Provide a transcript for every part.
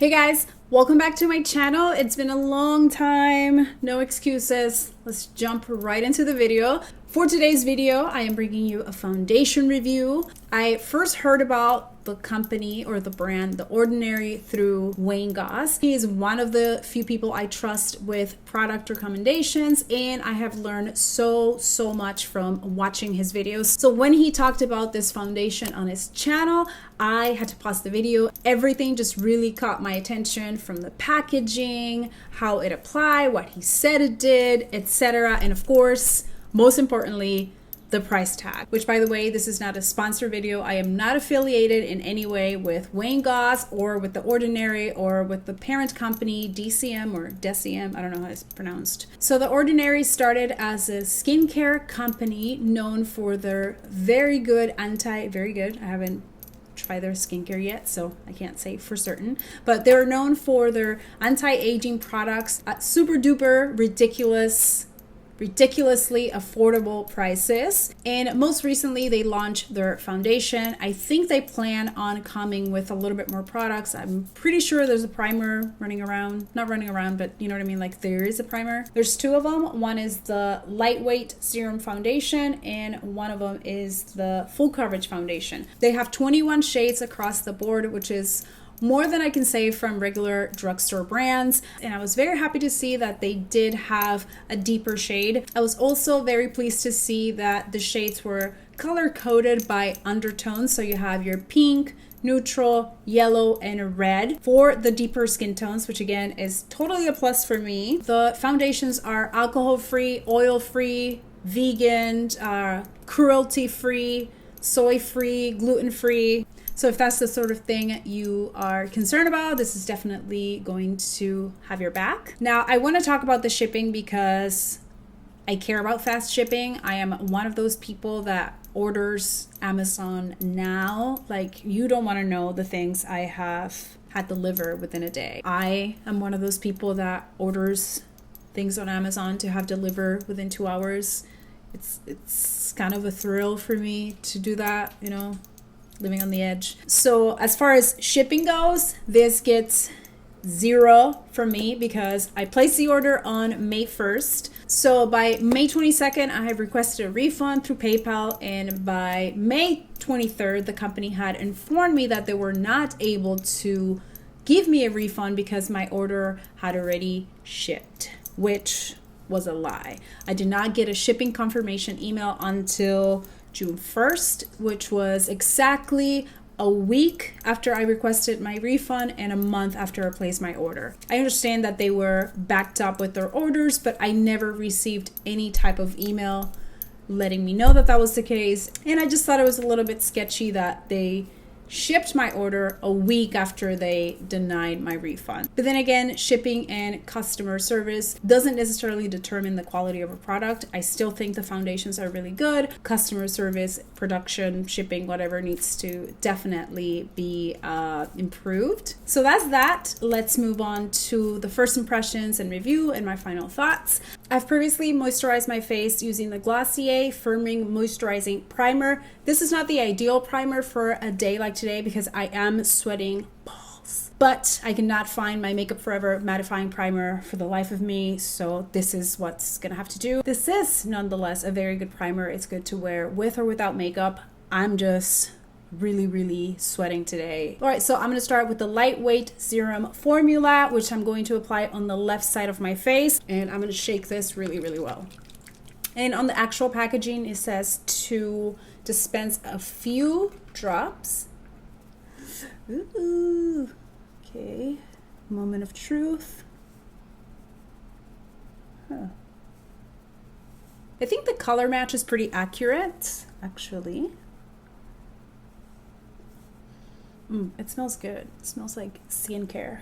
Hey guys, welcome back to my channel. It's been a long time, no excuses. Let's jump right into the video. For today's video, I am bringing you a foundation review. I first heard about the company or the brand, The Ordinary, through Wayne Goss. He is one of the few people I trust with product recommendations, and I have learned so much from watching his videos. So when he talked about this foundation on his channel, I had to pause the video. Everything just really caught my attention, from the packaging, how it applied, what he said it did, etc. And of course, most importantly, the price tag, which, by the way, this is not a sponsor video. I am not affiliated in any way with Wayne Goss or with The Ordinary or with the parent company DCM or DCM. I don't know how it's pronounced. So The Ordinary started as a skincare company known for their very good. I haven't tried their skincare yet, so I can't say for certain, but they're known for their anti-aging products at super duper ridiculously affordable prices. And most recently they launched their foundation. I think they plan on coming with a little bit more products. I'm pretty sure there's a primer not running around, but you know what I mean, like there is a primer. There's two of them. One is the lightweight serum foundation and one of them is the full coverage foundation. They have 21 shades across the board, which is more than I can say from regular drugstore brands. And I was very happy to see that they did have a deeper shade. I was also very pleased to see that the shades were color coded by undertones. So you have your pink, neutral, yellow, and red for the deeper skin tones, which again is totally a plus for me. The foundations are alcohol-free, oil-free, vegan, cruelty-free, soy-free, gluten-free. So if that's the sort of thing you are concerned about, this is definitely going to have your back. Now, I want to talk about the shipping because I care about fast shipping. I am one of those people that orders Amazon now. Like, you don't want to know the things I have had delivered within a day. I am one of those people that orders things on Amazon to have delivered within 2 hours. It's kind of a thrill for me to do that, you know, living on the edge. So as far as shipping goes, this gets 0 from me because I placed the order on May 1st. So by May 22nd, I have requested a refund through PayPal, and by May 23rd, the company had informed me that they were not able to give me a refund because my order had already shipped, which was a lie. I did not get a shipping confirmation email until June 1st, which was exactly a week after I requested my refund and a month after I placed my order. I understand that they were backed up with their orders, but I never received any type of email letting me know that that was the case. And I just thought it was a little bit sketchy that they shipped my order a week after they denied my refund. But then again, shipping and customer service doesn't necessarily determine the quality of a product. I still think the foundations are really good. Customer service, production, shipping, whatever needs to definitely be improved. So that's that. Let's move on to the first impressions and review and my final thoughts. I've previously moisturized my face using the Glossier Firming Moisturizing Primer. This is not the ideal primer for a day like today because I am sweating balls. But I cannot find my Makeup Forever mattifying primer for the life of me, so this is what's gonna have to do. This is nonetheless a very good primer. It's good to wear with or without makeup. I'm just really sweating today. All right, so I'm going to start with the lightweight serum formula, which I'm going to apply on the left side of my face, and I'm going to shake this really well. And on the actual packaging, it says to dispense a few drops. Ooh, okay, moment of truth. I think the color match is pretty accurate, actually. It smells good. It smells like skincare.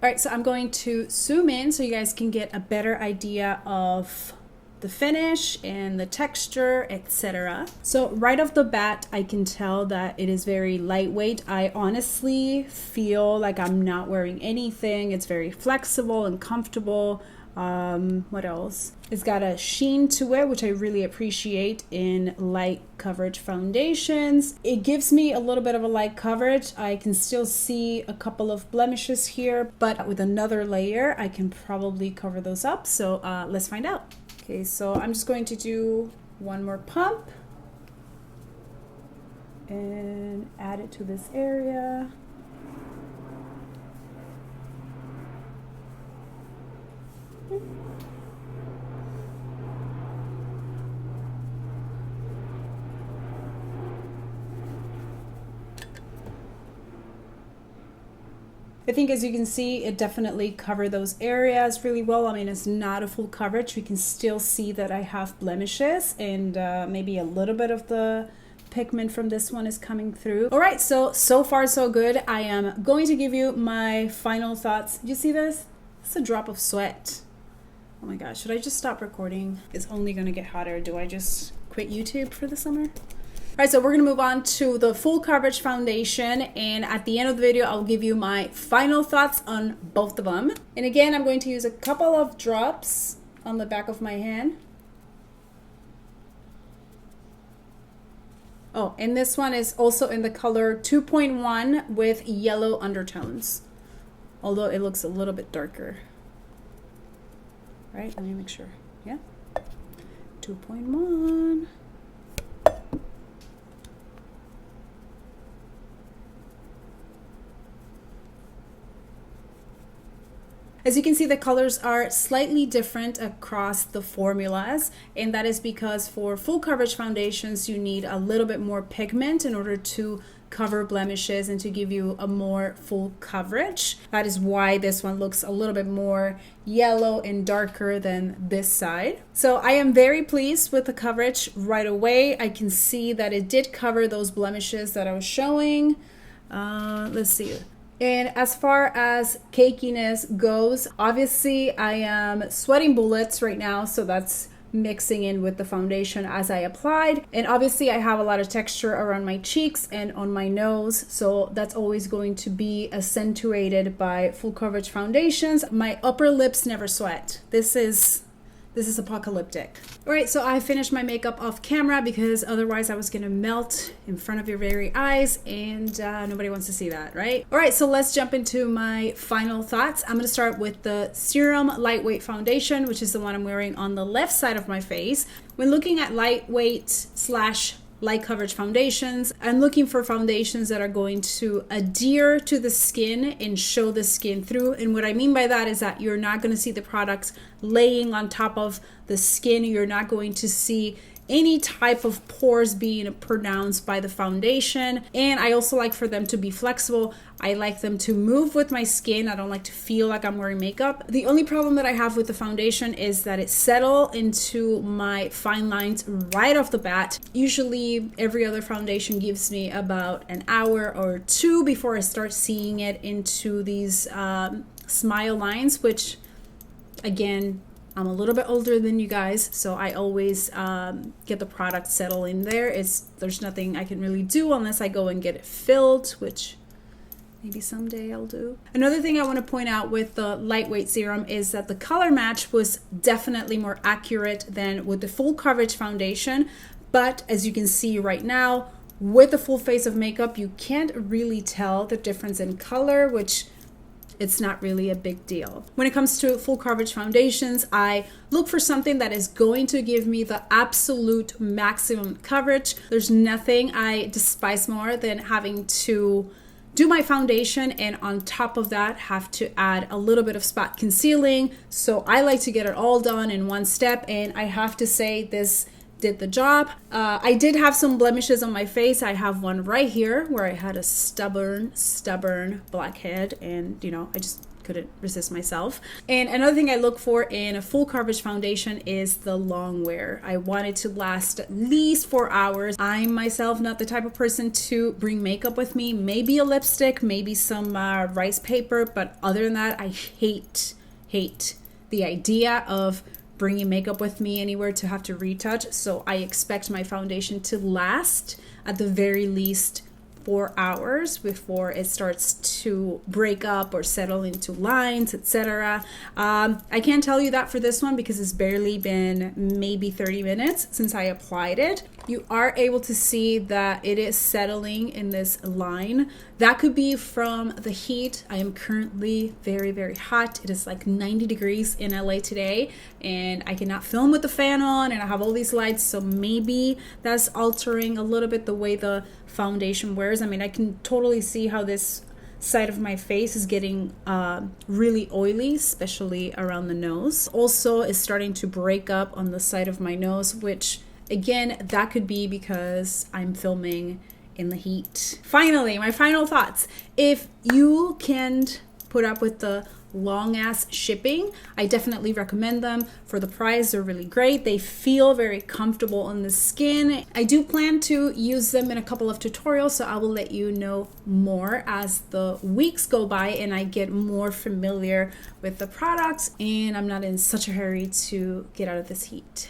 All right, so I'm going to zoom in so you guys can get a better idea of the finish and the texture, etc. So right off the bat, I can tell that it is very lightweight. I honestly feel like I'm not wearing anything. It's very flexible and comfortable. What else? It's got a sheen to it, which I really appreciate in light coverage foundations. It gives me a little bit of a light coverage. I can still see a couple of blemishes here, but with another layer, I can probably cover those up. So let's find out. Okay, so I'm just going to do one more pump and add it to this area. I think as you can see, it definitely covered those areas really well. I mean, it's not a full coverage. We can still see that I have blemishes and maybe a little bit of the pigment from this one is coming through. All right, so far so good. I am going to give you my final thoughts. You see this? It's a drop of sweat. Oh my gosh, should I just stop recording? It's only gonna get hotter. Do I just quit YouTube for the summer? All right, so we're gonna move on to the full coverage foundation, and at the end of the video, I'll give you my final thoughts on both of them. And again, I'm going to use a couple of drops on the back of my hand. Oh, and this one is also in the color 2.1 with yellow undertones, although it looks a little bit darker. Right, let me make sure. Yeah, 2.1. As you can see, the colors are slightly different across the formulas, and that is because for full coverage foundations, you need a little bit more pigment in order to cover blemishes and to give you a more full coverage. That is why this one looks a little bit more yellow and darker than this side. So I am very pleased with the coverage right away. I can see that it did cover those blemishes that I was showing. Let's see. And as far as cakiness goes, obviously I am sweating bullets right now, so that's mixing in with the foundation as I applied. And obviously I have a lot of texture around my cheeks and on my nose, so that's always going to be accentuated by full coverage foundations. My upper lips never sweat. This is apocalyptic. All right, so I finished my makeup off camera because otherwise I was gonna melt in front of your very eyes, and nobody wants to see that, right? All right, so let's jump into my final thoughts. I'm gonna start with the Serum Lightweight Foundation, which is the one I'm wearing on the left side of my face. When looking at lightweight / light coverage foundations, I'm looking for foundations that are going to adhere to the skin and show the skin through. And what I mean by that is that you're not going to see the products laying on top of the skin. You're not going to see any type of pores being pronounced by the foundation. And I also like for them to be flexible. I like them to move with my skin. I don't like to feel like I'm wearing makeup. The only problem that I have with the foundation is that it settles into my fine lines right off the bat. Usually every other foundation gives me about an hour or two before I start seeing it into these smile lines, which again, I'm a little bit older than you guys, so I always get the product settled in there. There's nothing I can really do unless I go and get it filled, which maybe someday I'll do. Another thing I want to point out with the lightweight serum is that the color match was definitely more accurate than with the full coverage foundation. But as you can see right now, with the full face of makeup, you can't really tell the difference in color, which it's not really a big deal. When it comes to full coverage foundations, I look for something that is going to give me the absolute maximum coverage. There's nothing I despise more than having to do my foundation and on top of that have to add a little bit of spot concealing. So I like to get it all done in one step, and I have to say this did the job. I did have some blemishes on my face. I have one right here where I had a stubborn blackhead, and I just couldn't resist myself. And another thing I look for in a full coverage foundation is the long wear. I want it to last at least 4 hours. I'm myself not the type of person to bring makeup with me. Maybe a lipstick, maybe some rice paper, but other than that, I hate the idea of bringing makeup with me anywhere to have to retouch. So I expect my foundation to last at the very least 4 hours before it starts to break up or settle into lines, etc. I can't tell you that for this one because it's barely been maybe 30 minutes since I applied it. You are able to see that it is settling in this line. That could be from the heat. I am currently very, very hot. It is like 90 degrees in LA today, and I cannot film with the fan on, and I have all these lights, so maybe that's altering a little bit the way the foundation wears. I mean, I can totally see how this side of my face is getting really oily, especially around the nose. Also, it's starting to break up on the side of my nose, which again, that could be because I'm filming in the heat. Finally, my final thoughts. If you can't put up with the long ass shipping, I definitely recommend them. For the price, they're really great. They feel very comfortable on the skin. I do plan to use them in a couple of tutorials, so I will let you know more as the weeks go by and I get more familiar with the products and I'm not in such a hurry to get out of this heat.